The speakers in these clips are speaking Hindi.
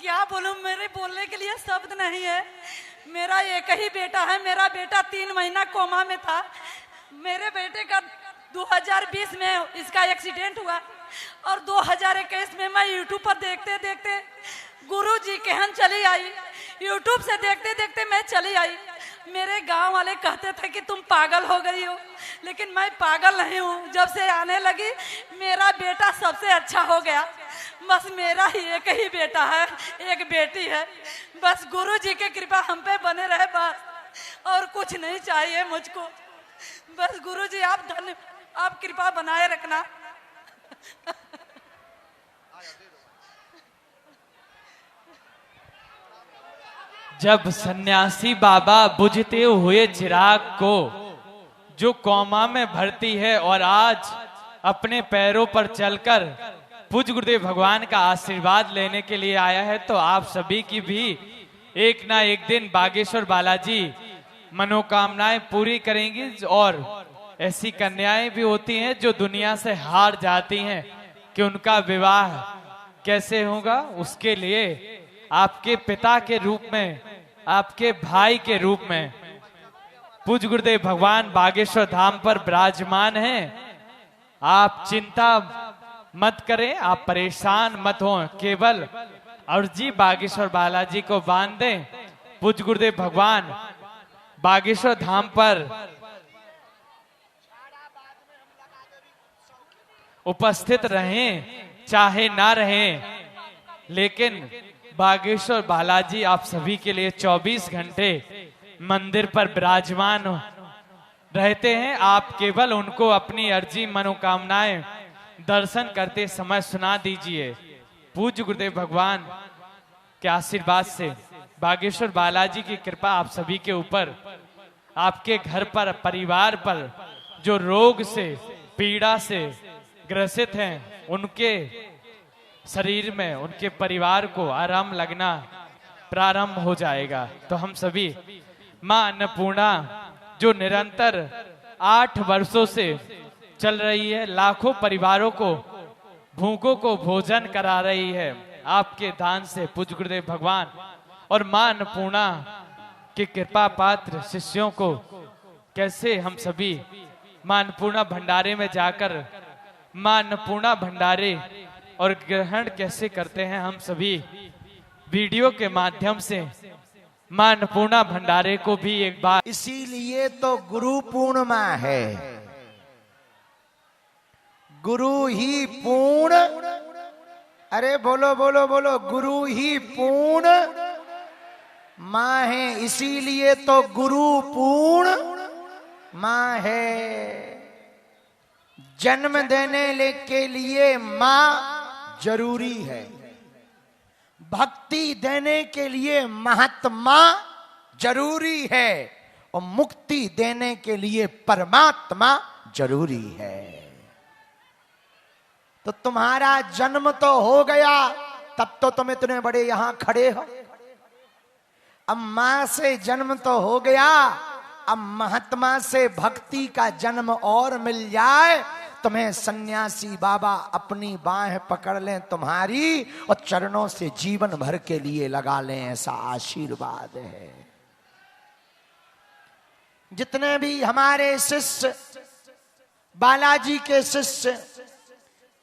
क्या बोलूं, मेरे बोलने के लिए शब्द नहीं है। मेरा एक ही बेटा है। मेरा बेटा 3 महीना कोमा में था। मेरे बेटे का 2020 में इसका एक्सीडेंट हुआ और 2021 में मैं यूट्यूब पर देखते देखते गुरु जी के यहाँ चली आई। यूट्यूब से देखते देखते मैं चली आई। मेरे गांव वाले कहते थे कि तुम पागल हो गई हो, लेकिन मैं पागल नहीं हूँ। जब से आने लगी मेरा बेटा सबसे अच्छा हो गया। बस मेरा ही एक ही बेटा है, एक बेटी है। बस गुरु जी की कृपा हम पे बने रहे बस, और कुछ नहीं चाहिए मुझको। बस गुरु जी आप धन्य, आप कृपा बनाए रखना। जब सन्यासी बाबा बुझते हुए चिराग को जो कोमा में भर्ती है और आज अपने पैरों पर चलकर पूज्य गुरुदेव भगवान का आशीर्वाद लेने के लिए आया है, तो आप सभी की भी एक ना एक दिन बागेश्वर बालाजी मनोकामनाएं पूरी करेंगी। और ऐसी कन्याएं भी होती हैं जो दुनिया से हार जाती हैं कि उनका विवाह कैसे होगा। उसके लिए आपके पिता के रूप में, आपके भाई के रूप में पूज्य गुरुदेव भगवान बागेश्वर धाम पर विराजमान हैं। आप चिंता मत करें, आप परेशान मत हो, केवल अर्जी बागेश्वर बालाजी को बांध दें। पूज्य गुरुदेव भगवान बागेश्वर धाम पर उपस्थित रहें चाहे ना रहें, लेकिन बागेश्वर बालाजी आप सभी के लिए 24 घंटे मंदिर पर विराजमान रहते हैं। आप केवल उनको अपनी अर्जी मनोकामनाएं दर्शन करते समय सुना दीजिए। पूज्य गुरुदेव भगवान के आशीर्वाद से बागेश्वर बालाजी की कृपा आप सभी के ऊपर, आपके घर पर, परिवार पर जो रोग से, पीड़ा से ग्रसित हैं, उनके शरीर में, उनके परिवार को आराम लगना प्रारंभ हो जाएगा। तो हम सभी मां अन्नपूर्णा जो निरंतर 8 वर्षों से चल रही है, लाखों परिवारों को, भूखों को भोजन करा रही है, आपके दान से पूज्य गुरुदेव भगवान और मां अन्नपूर्णा के कृपा पात्र शिष्यों को कैसे हम सभी मां अन्नपूर्णा भंडारे में जाकर मां अन्नपूर्णा भंडारे और ग्रहण कैसे करते हैं, हम सभी वीडियो के माध्यम से मां अन्नपूर्णा भंडारे को भी एक बार। इसीलिए तो गुरु पूर्णिमा है। गुरु ही पूर्ण, अरे बोलो बोलो बोलो, गुरु ही पूर्ण मां है। इसीलिए तो गुरु पूर्ण मां है। जन्म देने के लिए मां जरूरी है, भक्ति देने के लिए महात्मा जरूरी है, और मुक्ति देने के लिए परमात्मा जरूरी है। तो तुम्हारा जन्म तो हो गया, तब तो तुम इतने बड़े यहां खड़े हो। अब मां से जन्म तो हो गया, अब महात्मा से भक्ति का जन्म और मिल जाए, तुम्हें सन्यासी बाबा अपनी बाहें पकड़ लें तुम्हारी और चरणों से जीवन भर के लिए लगा लें, ऐसा आशीर्वाद है। जितने भी हमारे शिष्य, बालाजी के शिष्य,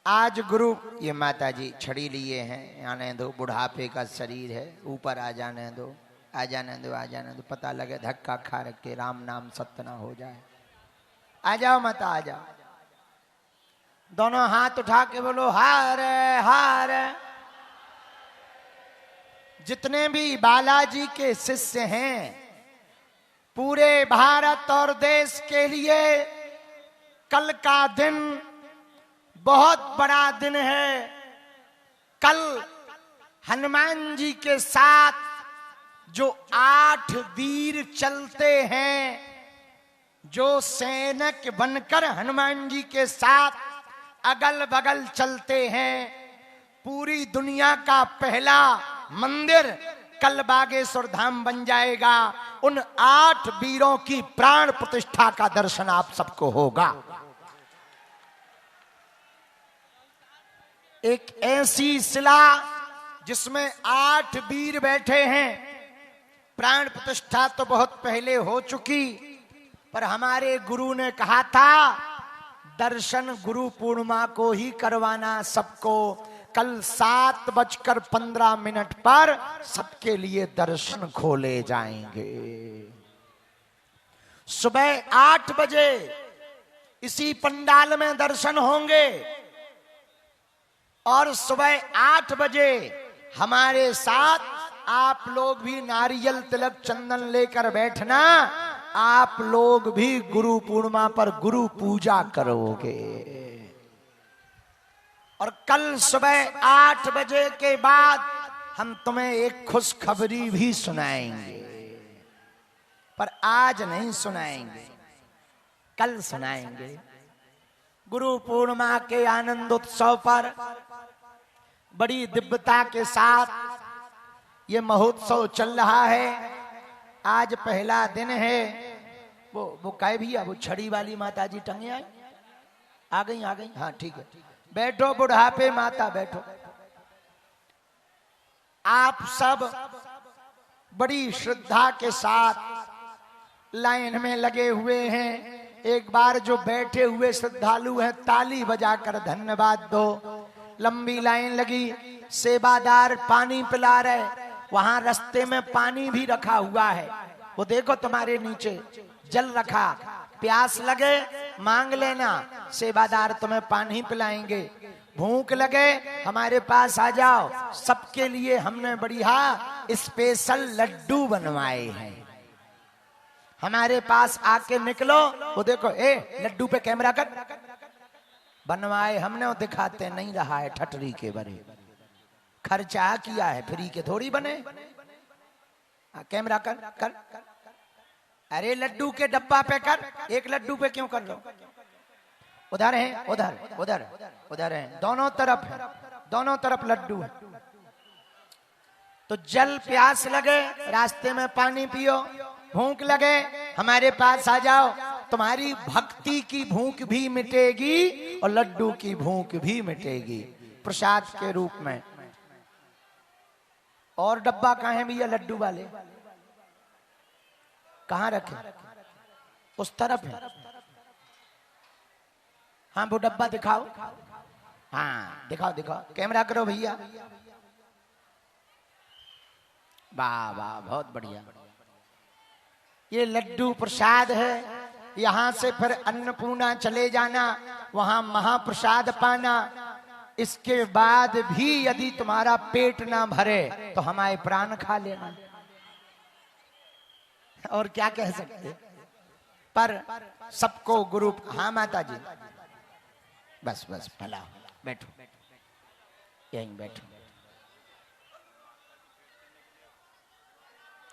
आज गुरु, ये माता जी छड़ी लिए हैं, आने दो, बुढ़ापे का शरीर है, ऊपर आ जाने दो, आ जाने दो, आ जाने दो, पता लगे धक्का खा रखे, राम नाम सत्य ना हो जाए। आ जाओ माता, आ जाओ। दोनों हाथ उठा के बोलो हार हार। जितने भी बालाजी के शिष्य हैं, पूरे भारत और देश के लिए कल का दिन बहुत बड़ा दिन है। कल हनुमान जी के साथ जो 8 वीर चलते हैं, जो सैनिक बनकर हनुमान जी के साथ अगल बगल चलते हैं, पूरी दुनिया का पहला मंदिर कल बागेश्वर धाम बन जाएगा। उन 8 वीरों की प्राण प्रतिष्ठा का दर्शन आप सबको होगा। एक ऐसी शिला जिसमें 8 वीर बैठे हैं। प्राण प्रतिष्ठा तो बहुत पहले हो चुकी, पर हमारे गुरु ने कहा था दर्शन गुरु पूर्णिमा को ही करवाना सबको। कल 7:15 पर सबके लिए दर्शन खोले जाएंगे। सुबह 8 बजे इसी पंडाल में दर्शन होंगे और सुबह 8 बजे हमारे साथ आप लोग भी नारियल तिलक चंदन लेकर बैठना। आप लोग भी गुरु पूर्णिमा पर गुरु पूजा करोगे। और कल सुबह 8 बजे के बाद हम तुम्हें एक खुशखबरी भी सुनाएंगे, पर आज नहीं सुनाएंगे, कल सुनाएंगे। गुरु पूर्णिमा के आनंद उत्सव पर बड़ी दिव्यता के साथ ये महोत्सव चल रहा है। आज पहला दिन है। वो काय भैया, वो छड़ी वाली माता जी टंगे आई, आ गई आ गई। हाँ ठीक है, बैठो बुढ़ापे माता बैठो। आप सब बड़ी श्रद्धा के साथ लाइन में लगे हुए हैं। एक बार जो बैठे हुए श्रद्धालु हैं ताली बजाकर धन्यवाद दो। लंबी लाइन लगी, सेवादार पानी पिला रहे, वहां रास्ते में पानी भी रखा हुआ है, वो देखो तुम्हारे नीचे जल रखा। प्यास लगे मांग लेना, सेवादार तुम्हें पानी पिलाएंगे। भूख लगे हमारे पास आ जाओ, सबके लिए हमने बढ़िया स्पेशल लड्डू बनवाए हैं। हमारे पास आके निकलो, वो देखो लड्डू पे कैमरा कर, बनवाए हमने, वो दिखाते नहीं रहा है ठटरी के बरे, खर्चा किया है, फ्री के थोड़ी बने। कैमरा कर कर। अरे लड्डू के डब्बा पे कर, एक लड्डू पे क्यों कर रहे हो? उधर है, उधर उधर उधर है, दोनों तरफ है, दोनों तरफ लड्डू है। तो जल प्यास लगे रास्ते में पानी पियो, भूख लगे हमारे पास आ जाओ, तुम्हारी भक्ति की भूख भी मिटेगी और लड्डू की भूख भी मिटेगी प्रसाद के रूप में। और डब्बा कहाँ है भैया लड्डू वाले? कहाँ रखे? उस तरफ है। हाँ वो डब्बा दिखाओ, हाँ दिखाओ दिखाओ, कैमरा करो भैया। वाह वाह, बहुत बढ़िया। ये लड्डू प्रसाद है। यहां से फिर अन्नपूर्णा चले जाना, वहां महाप्रसाद पाना। इसके बाद भी यदि तुम्हारा पेट ना भरे तो हमारे प्राण खा लेना। और क्या कह सकते, पर सबको गुरु। हाँ माता जी, बस बस भला, बैठो यहीं बैठो,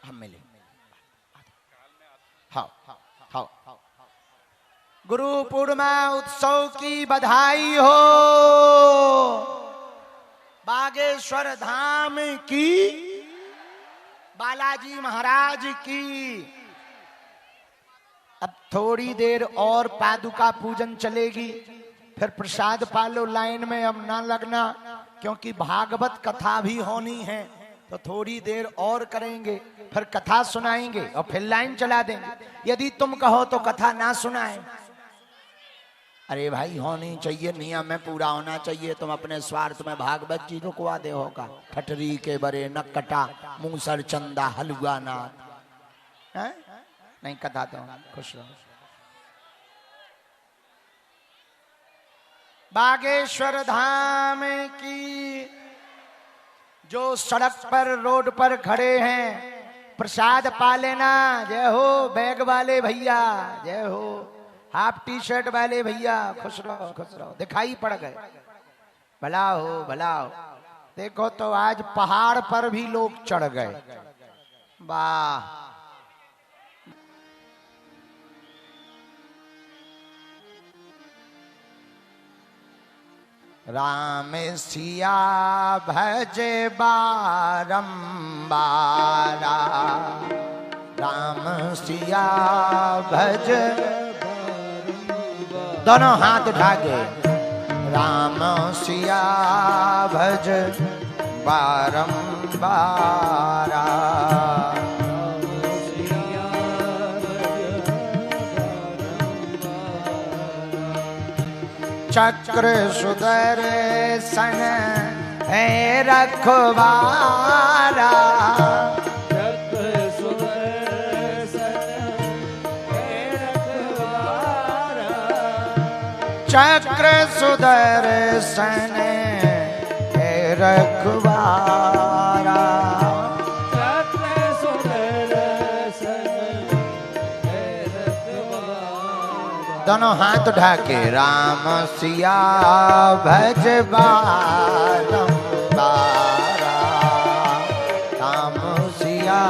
हम मिले। हाँ हाँ, गुरु पूर्णिमा उत्सव की बधाई हो। बागेश्वर धाम की, बालाजी महाराज की। अब थोड़ी देर और पादुका पूजन चलेगी, फिर प्रसाद पालो। लाइन में अब ना लगना, क्योंकि भागवत कथा भी होनी है, तो थोड़ी देर और करेंगे, फिर कथा सुनाएंगे और फिर लाइन चला देंगे। यदि तुम कहो तो कथा ना सुनाए। अरे भाई होनी चाहिए, नियम में पूरा होना चाहिए। तुम अपने स्वार्थ में भागवत जी रुकवा दे होगा। ठटरी के बरे नकटा मूसर चंदा हलुआ नाथ, नहीं कथा तो खुश रहो। बागेश्वर धाम की। जो सड़क पर रोड पर खड़े हैं प्रसाद पा लेना। जय हो बैग वाले भैया, जय हो हाफ टी शर्ट वाले भैया, खुश रहो खुश रहो, दिखाई पड़ गए। भला हो भला हो। देखो तो आज पहाड़ पर भी लोग चढ़ गए। वाह, राम सिया भज बारंबारा, राम सिया भज। दोनों हाथ उठा के राम सिया भज बारंबारा। चक्र सुदर्शन है रखवारा। चक्र सुदर्शन है रखवारा। दोनों हाथ उठा के राम सिया भज बारंबारा। राम सिया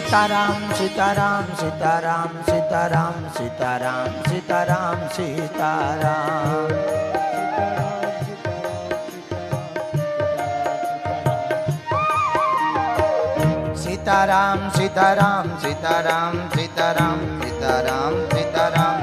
सीताराम सीताराम सीताराम सीताराम सीताराम सीताराम सीताराम। सीताराम सीताराम सीताराम सीताराम सीताराम सीताराम